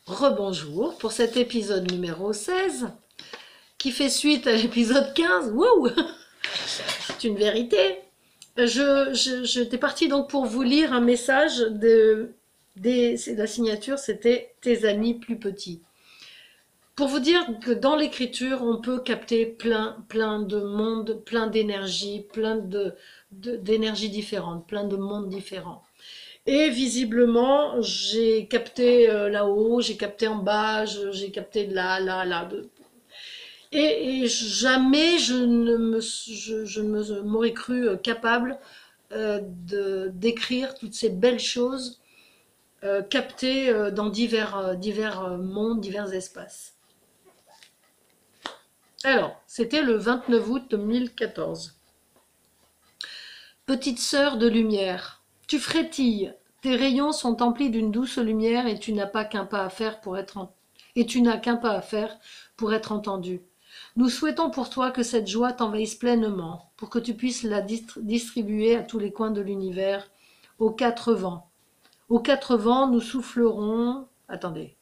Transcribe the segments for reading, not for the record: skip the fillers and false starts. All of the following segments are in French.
Rebonjour pour cet épisode numéro 16 qui fait suite à l'épisode 15. Wouh, c'est une vérité. J'étais partie donc pour vous lire un message la signature, c'était tes amis plus petits. Pour vous dire que dans l'écriture, on peut capter plein de mondes, plein d'énergie, d'énergies différentes, plein de mondes différents. Et visiblement, j'ai capté là-haut, j'ai capté en bas, j'ai capté là. Et jamais je ne m'aurais cru capable d'écrire toutes ces belles choses captées dans divers mondes, divers espaces. Alors, c'était le 29 août 2014. Petite sœur de lumière, tu frétilles, tes rayons sont emplis d'une douce lumière et tu n'as qu'un pas à faire pour être entendu. Nous souhaitons pour toi que cette joie t'envahisse pleinement, pour que tu puisses la distribuer à tous les coins de l'univers, aux quatre vents. Aux quatre vents, nous soufflerons. Attendez.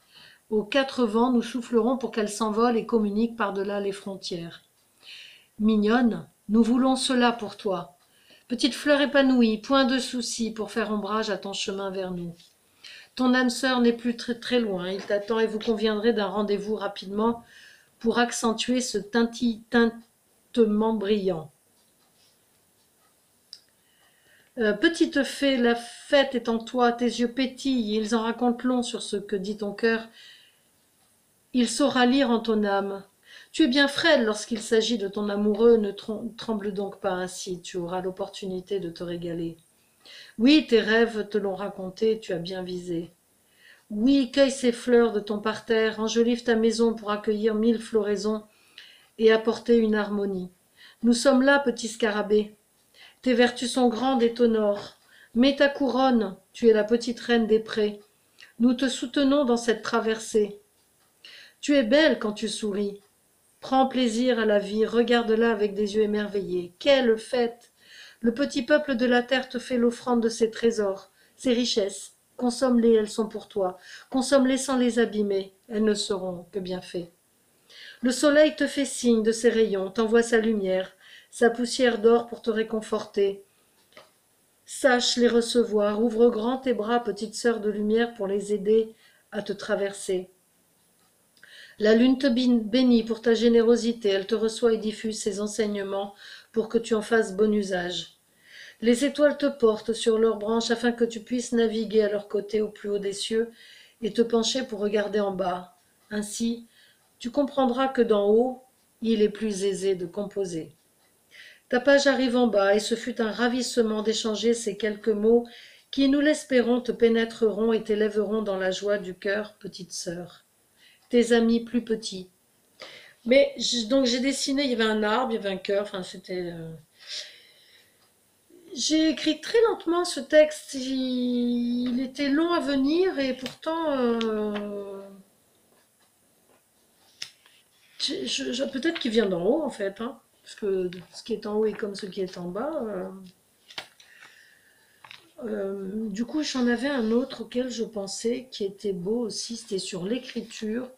Aux quatre vents, nous soufflerons pour qu'elle s'envole et communique par-delà les frontières. Mignonne, nous voulons cela pour toi. Petite fleur épanouie, point de soucis pour faire ombrage à ton chemin vers nous. Ton âme sœur n'est plus très loin, il t'attend et vous conviendrez d'un rendez-vous rapidement pour accentuer ce tintement brillant. Petite fée, la fête est en toi, tes yeux pétillent, ils en racontent long sur ce que dit ton cœur. Il saura lire en ton âme. Tu es bien frêle lorsqu'il s'agit de ton amoureux, ne tremble donc pas ainsi, tu auras l'opportunité de te régaler. Oui, tes rêves te l'ont raconté, tu as bien visé. Oui, cueille ces fleurs de ton parterre, enjolive ta maison pour accueillir 1000 floraisons et apporter une harmonie. Nous sommes là, petit scarabée. Tes vertus sont grandes et t'honorent. Mets ta couronne, tu es la petite reine des prés. Nous te soutenons dans cette traversée. Tu es belle quand tu souris. Prends plaisir à la vie, regarde-la avec des yeux émerveillés. Quelle fête! Le petit peuple de la terre te fait l'offrande de ses trésors, ses richesses. Consomme-les, elles sont pour toi. Consomme-les sans les abîmer, elles ne seront que bienfaits. Le soleil te fait signe de ses rayons, t'envoie sa lumière, sa poussière d'or pour te réconforter. Sache les recevoir, ouvre grand tes bras, petite sœur de lumière, pour les aider à te traverser. La lune te bénit pour ta générosité, elle te reçoit et diffuse ses enseignements pour que tu en fasses bon usage. Les étoiles te portent sur leurs branches afin que tu puisses naviguer à leur côté au plus haut des cieux et te pencher pour regarder en bas. Ainsi, tu comprendras que d'en haut, il est plus aisé de composer. Ta page arrive en bas et ce fut un ravissement d'échanger ces quelques mots qui, nous l'espérons, te pénétreront et t'élèveront dans la joie du cœur, petite sœur. Tes amis plus petits. Mais donc j'ai dessiné, il y avait un arbre, il y avait un cœur, enfin c'était... J'ai écrit très lentement ce texte, il était long à venir et pourtant peut-être qu'il vient d'en haut en fait, hein, parce que ce qui est en haut est comme ce qui est en bas. Du coup j'en avais un autre auquel je pensais qui était beau aussi, c'était sur l'écriture,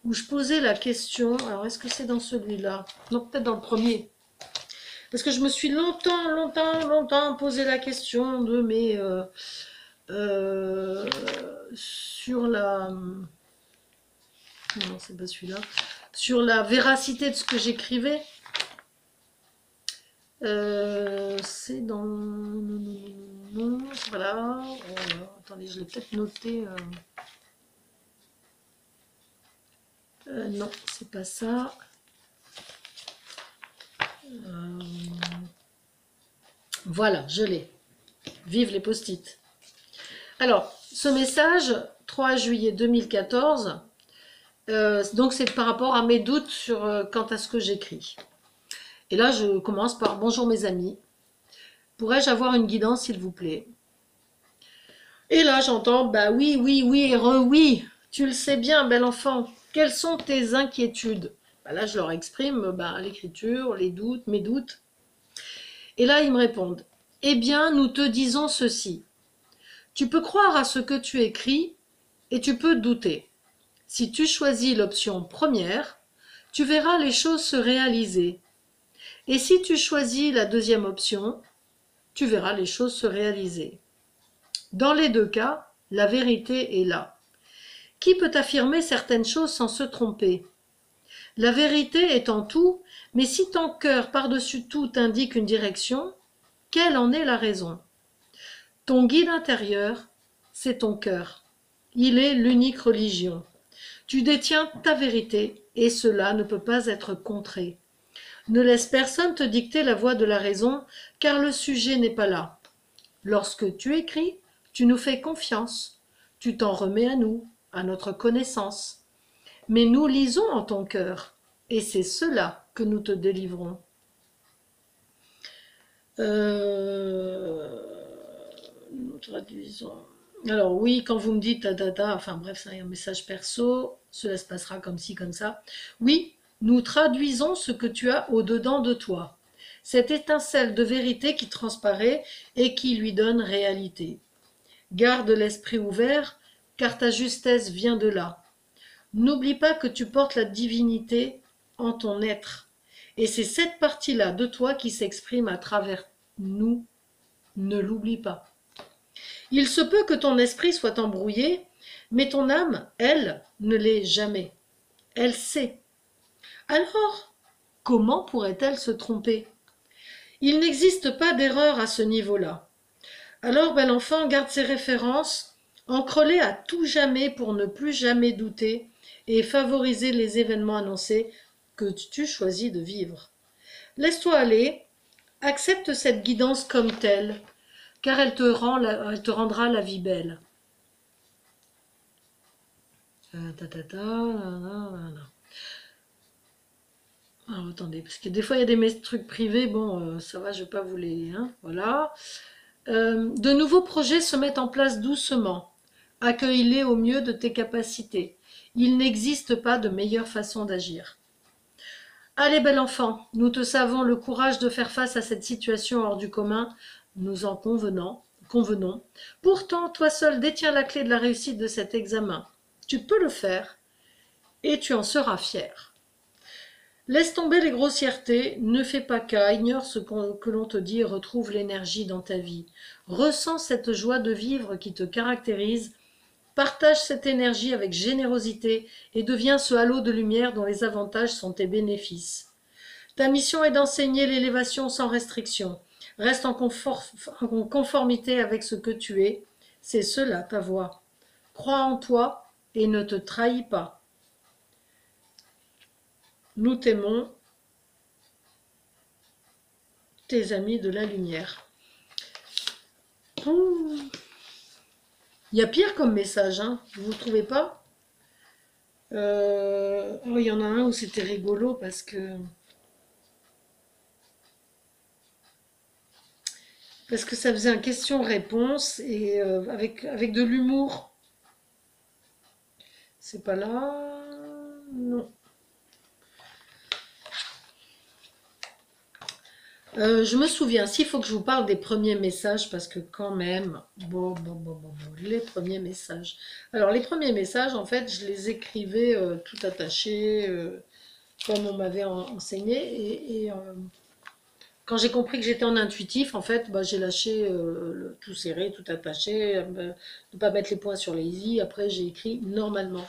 où je posais la question, alors est-ce que c'est dans celui-là? Non, peut-être dans le premier. Parce que je me suis longtemps posé la question de mes... sur la... Non, c'est pas celui-là. Sur la véracité de ce que j'écrivais. C'est dans... Non, voilà. Attendez, je l'ai peut-être noté... non, c'est pas ça. Voilà, je l'ai. Vive les post-it. Alors, ce message, 3 juillet 2014, donc c'est par rapport à mes doutes sur quant à ce que j'écris. Et là, je commence par « Bonjour mes amis, pourrais-je avoir une guidance s'il vous plaît ?» Et là, j'entends « Bah oui, et oui, tu le sais bien, bel enfant, quelles sont tes inquiétudes ?» Bah là, je leur exprime l'écriture, les doutes, mes doutes. Et là, ils me répondent « Eh bien, nous te disons ceci. Tu peux croire à ce que tu écris et tu peux douter. Si tu choisis l'option première, tu verras les choses se réaliser. Et si tu choisis la deuxième option, tu verras les choses se réaliser. Dans les deux cas, la vérité est là. Qui peut affirmer certaines choses sans se tromper? La vérité est en tout, mais si ton cœur par-dessus tout t'indique une direction, quelle en est la raison? Ton guide intérieur, c'est ton cœur. Il est l'unique religion. Tu détiens ta vérité et cela ne peut pas être contré. Ne laisse personne te dicter la voie de la raison, car le sujet n'est pas là. Lorsque tu écris, tu nous fais confiance. Tu t'en remets à nous, à notre connaissance. Mais nous lisons en ton cœur, et c'est cela que nous te délivrons. Nous traduisons. Alors oui, quand vous me dites enfin bref, c'est un message perso, cela se passera comme ci, comme ça. Oui, nous traduisons ce que tu as au-dedans de toi. Cette étincelle de vérité qui transparaît et qui lui donne réalité. Garde l'esprit ouvert, car ta justesse vient de là. N'oublie pas que tu portes la divinité en ton être. Et c'est cette partie-là de toi qui s'exprime à travers nous. Ne l'oublie pas. Il se peut que ton esprit soit embrouillé, mais ton âme, elle, ne l'est jamais. Elle sait. Alors, comment pourrait-elle se tromper? Il n'existe pas d'erreur à ce niveau-là. Alors, bel enfant, garde ces références, ancre-les à tout jamais pour ne plus jamais douter et favoriser les événements annoncés que tu choisis de vivre. Laisse-toi aller, accepte cette guidance comme telle, car elle te rendra la vie belle. Alors, attendez, parce que des fois il y a des trucs privés, bon, ça va, je ne vais pas vous les... Hein, voilà. De nouveaux projets se mettent en place doucement. Accueille-les au mieux de tes capacités. Il n'existe pas de meilleure façon d'agir. Allez, bel enfant, nous te savons le courage de faire face à cette situation hors du commun, nous en convenons. Pourtant, toi seul détiens la clé de la réussite de cet examen. Tu peux le faire et tu en seras fier. Laisse tomber les grossièretés, ne fais pas cas, ignore ce que l'on te dit et retrouve l'énergie dans ta vie. Ressens cette joie de vivre qui te caractérise, partage cette énergie avec générosité et deviens ce halo de lumière dont les avantages sont tes bénéfices. Ta mission est d'enseigner l'élévation sans restriction. Reste en conformité avec ce que tu es, c'est cela ta voix. Crois en toi et ne te trahis pas. Nous t'aimons, tes amis de la lumière. Il y a pire comme message, hein, vous ne trouvez pas? Oh, il y en a un où c'était rigolo parce que ça faisait un question-réponse et avec de l'humour. C'est pas là? Non. Je me souviens, s'il faut que je vous parle des premiers messages, parce que quand même, bon, les premiers messages. Alors, les premiers messages, en fait, je les écrivais tout attachés, comme on m'avait enseigné, et quand j'ai compris que j'étais en intuitif, en fait, bah, j'ai lâché tout serré, tout attaché, ne pas mettre les points sur les i. Après, j'ai écrit normalement.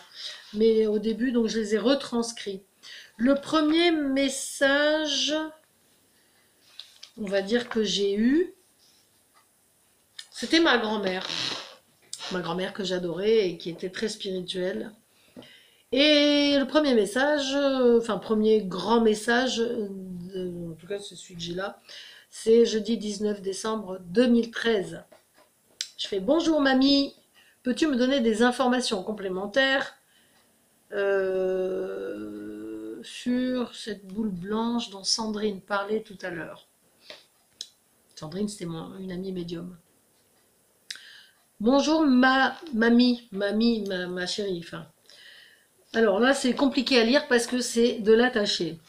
Mais au début, donc, je les ai retranscrits. Le premier message, on va dire que j'ai eu, c'était ma grand-mère que j'adorais et qui était très spirituelle. Et le premier message, enfin premier grand message, en tout cas c'est celui que j'ai là, c'est jeudi 19 décembre 2013. Je fais: bonjour mamie, peux-tu me donner des informations complémentaires sur cette boule blanche dont Sandrine parlait tout à l'heure? Sandrine, c'était une amie médium. Bonjour mamie, ma chérie. Enfin, alors là, c'est compliqué à lire parce que c'est de l'attaché.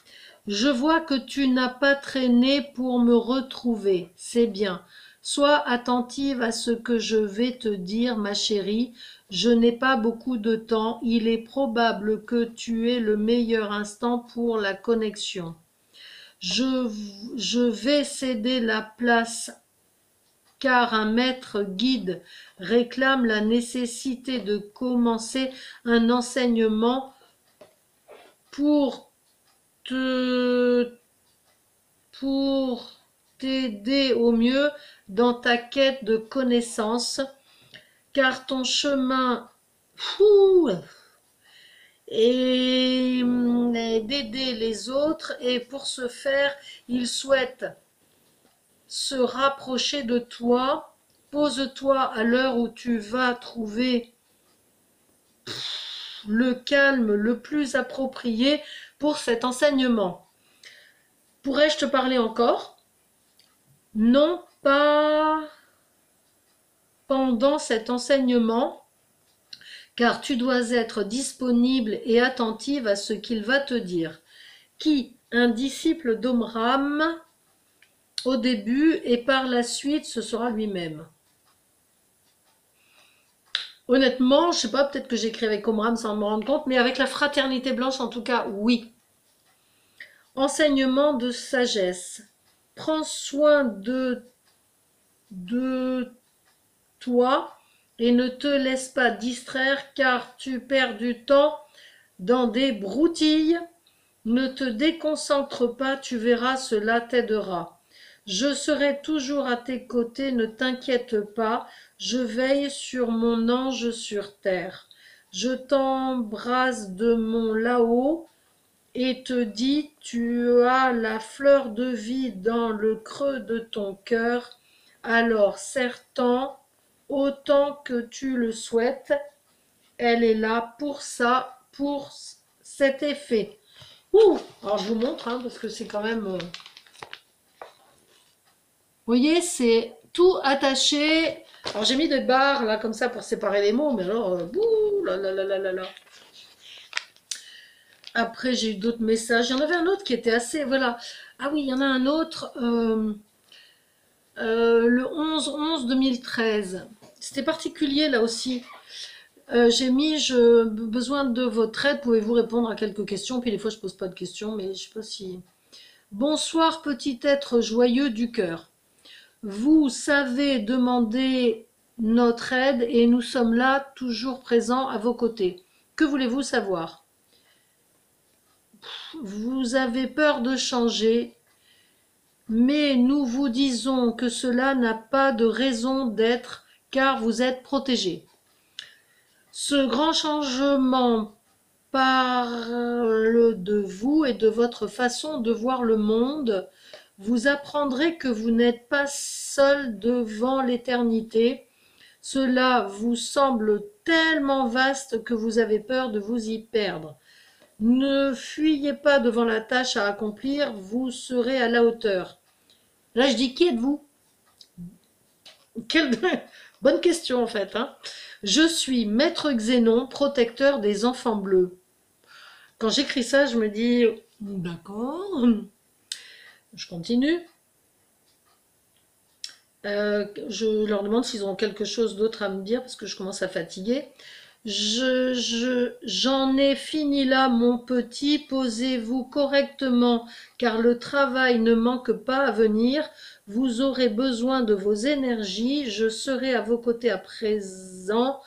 Je vois que tu n'as pas traîné pour me retrouver. C'est bien. Sois attentive à ce que je vais te dire, ma chérie. Je n'ai pas beaucoup de temps. Il est probable que tu aies le meilleur instant pour la connexion. Je, je vais céder la place car un maître guide réclame la nécessité de commencer un enseignement pour te pour t'aider au mieux dans ta quête de connaissances, car ton chemin fou est d'aider les autres et pour ce faire, il souhaite se rapprocher de toi. Pose-toi à l'heure où tu vas trouver le calme le plus approprié pour cet enseignement. Pourrais-je te parler encore? Non, pas pendant cet enseignement, car tu dois être disponible et attentive à ce qu'il va te dire. Qui? Un disciple d'Omram au début et par la suite ce sera lui-même. Honnêtement, je sais pas, peut-être que j'écris avec Omram sans me rendre compte, mais avec la fraternité blanche en tout cas, oui. Enseignement de sagesse. Prends soin de toi et ne te laisse pas distraire car tu perds du temps dans des broutilles. Ne te déconcentre pas, tu verras, cela t'aidera. Je serai toujours à tes côtés, ne t'inquiète pas, je veille sur mon ange sur terre. Je t'embrasse de mon là-haut et te dis, tu as la fleur de vie dans le creux de ton cœur, alors serre-t'en autant que tu le souhaites, elle est là pour ça, pour cet effet. Ouh, alors je vous montre, hein, parce que c'est quand même... vous voyez, c'est tout attaché. Alors j'ai mis des barres, là, comme ça, pour séparer les mots, mais alors... bouh, là, là, là, là, là, là. Après, j'ai eu d'autres messages. Il y en avait un autre qui était assez... Voilà. Ah oui, il y en a un autre... le 11-11-2013. C'était particulier, là aussi. J'ai mis besoin de votre aide. Pouvez-vous répondre à quelques questions? Puis des fois, je pose pas de questions, mais je sais pas si... Bonsoir, petit être joyeux du cœur. Vous savez demander notre aide et nous sommes là, toujours présents à vos côtés. Que voulez-vous savoir? Vous avez peur de changer, mais nous vous disons que cela n'a pas de raison d'être car vous êtes protégés. Ce grand changement parle de vous et de votre façon de voir le monde. Vous apprendrez que vous n'êtes pas seul devant l'éternité. Cela vous semble tellement vaste que vous avez peur de vous y perdre. Ne fuyez pas devant la tâche à accomplir, vous serez à la hauteur. Là, je dis, qui êtes-vous? Quelle bonne question, en fait. Hein. Je suis Maître Xénon, protecteur des enfants bleus. Quand j'écris ça, je me dis, d'accord, je continue. Je leur demande s'ils ont quelque chose d'autre à me dire parce que je commence à fatiguer. J'en ai fini là, mon petit. Posez-vous correctement, car le travail ne manque pas à venir. Vous aurez besoin de vos énergies. Je serai à vos côtés à présent.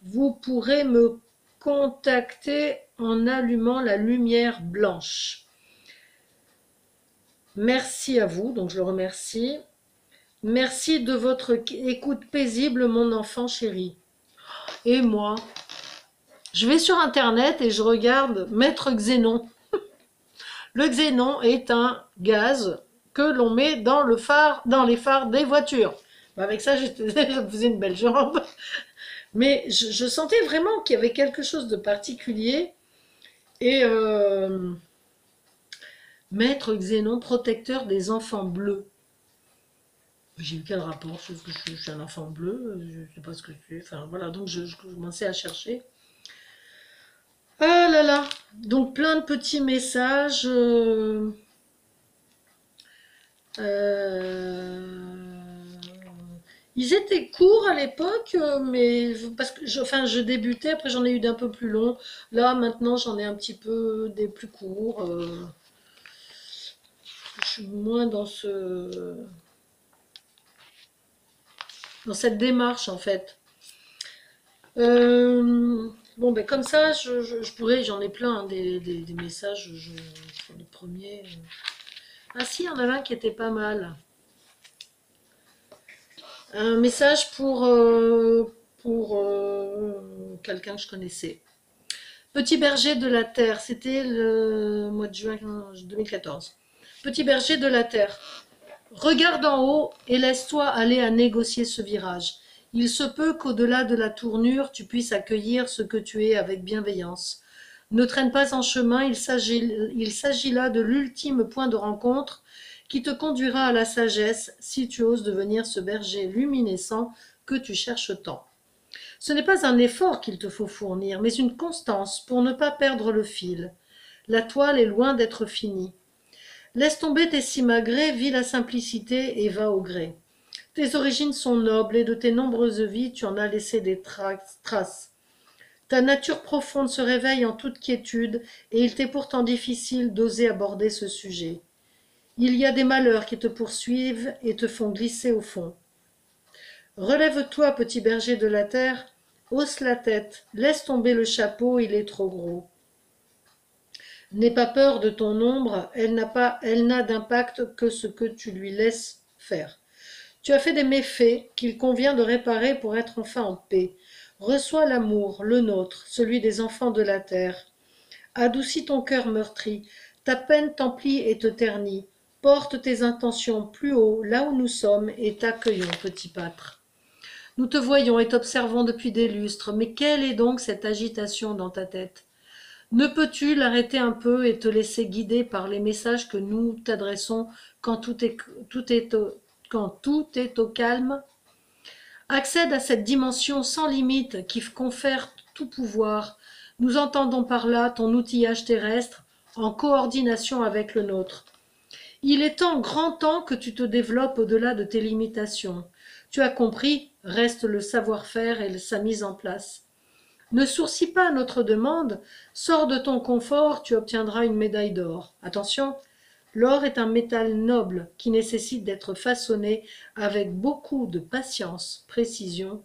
Vous pourrez me contacter en allumant la lumière blanche. Merci à vous, donc je le remercie. Merci de votre écoute paisible, mon enfant chéri. Et moi, je vais sur internet et je regarde Maître Xénon. Le xénon est un gaz que l'on met dans le phare, dans les phares des voitures. Avec ça, je faisais une belle jambe. Mais je sentais vraiment qu'il y avait quelque chose de particulier. Et Maître Xénon, protecteur des enfants bleus. J'ai eu quel rapport? Je suis un enfant bleu, je ne sais pas ce que je suis. Enfin voilà, donc je commençais à chercher. Ah là là, donc plein de petits messages. Euh, Ils étaient courts à l'époque, mais parce que enfin, je débutais, après j'en ai eu d'un peu plus long. Là, maintenant, j'en ai un petit peu des plus courts. Je suis moins dans cette démarche, en fait. Bon, ben comme ça, je pourrais, j'en ai plein, hein, des messages sur le premier. Ah si, il y en avait un qui était pas mal. Un message pour quelqu'un que je connaissais. Petit berger de la terre, c'était le mois de juin 2014. Petit berger de la terre, regarde en haut et laisse-toi aller à négocier ce virage. Il se peut qu'au-delà de la tournure, tu puisses accueillir ce que tu es avec bienveillance. Ne traîne pas en chemin, il s'agit là de l'ultime point de rencontre qui te conduira à la sagesse si tu oses devenir ce berger luminescent que tu cherches tant. Ce n'est pas un effort qu'il te faut fournir, mais une constance pour ne pas perdre le fil. La toile est loin d'être finie. Laisse tomber tes simagrées, vis la simplicité et va au gré. Tes origines sont nobles et de tes nombreuses vies tu en as laissé des traces. Ta nature profonde se réveille en toute quiétude et il t'est pourtant difficile d'oser aborder ce sujet. Il y a des malheurs qui te poursuivent et te font glisser au fond. Relève-toi, petit berger de la terre, hausse la tête, laisse tomber le chapeau, il est trop gros. N'aie pas peur de ton ombre, elle n'a d'impact que ce que tu lui laisses faire. Tu as fait des méfaits qu'il convient de réparer pour être enfin en paix. Reçois l'amour, le nôtre, celui des enfants de la terre. Adoucis ton cœur meurtri, ta peine t'emplit et te ternit. Porte tes intentions plus haut, là où nous sommes, et t'accueillons, petit pâtre. Nous te voyons et t'observons depuis des lustres, mais quelle est donc cette agitation dans ta tête? Ne peux-tu l'arrêter un peu et te laisser guider par les messages que nous t'adressons quand quand tout est au calme? Accède à cette dimension sans limite qui confère tout pouvoir. Nous entendons par là ton outillage terrestre en coordination avec le nôtre. Il est grand temps que tu te développes au-delà de tes limitations. Tu as compris, reste le savoir-faire et sa mise en place. Ne sourcille pas à notre demande, sors de ton confort, tu obtiendras une médaille d'or. Attention, l'or est un métal noble qui nécessite d'être façonné avec beaucoup de patience, précision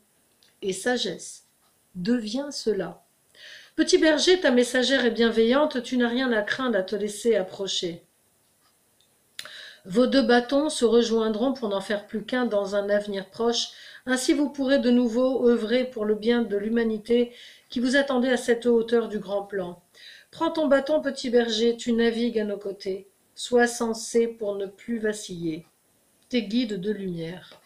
et sagesse. Deviens cela. Petit berger, ta messagère est bienveillante, tu n'as rien à craindre à te laisser approcher. Vos deux bâtons se rejoindront pour n'en faire plus qu'un dans un avenir proche. Ainsi vous pourrez de nouveau œuvrer pour le bien de l'humanité qui vous attendait à cette hauteur du grand plan. Prends ton bâton, petit berger, tu navigues à nos côtés. Sois sensé pour ne plus vaciller. Tes guides de lumière.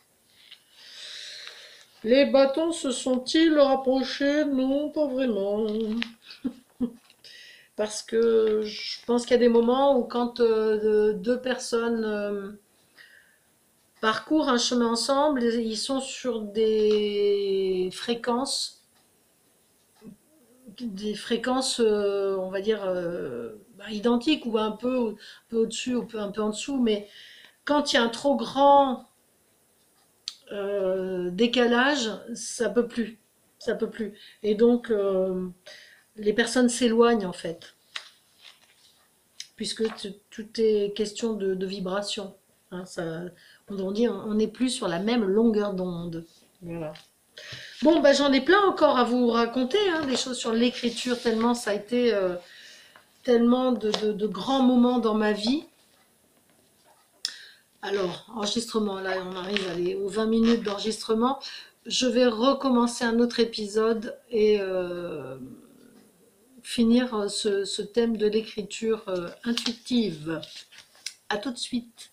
Les bâtons se sont-ils rapprochés? Non, pas vraiment. Parce que je pense qu'il y a des moments où quand deux personnes parcourent un chemin ensemble, ils sont sur des fréquences, on va dire, identiques ou un peu au-dessus ou un peu en dessous, mais quand il y a un trop grand décalage, ça peut plus. Ça peut plus. Et donc, les personnes s'éloignent en fait, puisque tout est question de vibration. Hein, on dit on n'est plus sur la même longueur d'onde. Voilà. Bon, bah, j'en ai plein encore à vous raconter, hein, des choses sur l'écriture, tellement ça a été tellement de grands moments dans ma vie. Alors, enregistrement, là on arrive aux 20 minutes d'enregistrement. Je vais recommencer un autre épisode et finir ce thème de l'écriture intuitive. À tout de suite.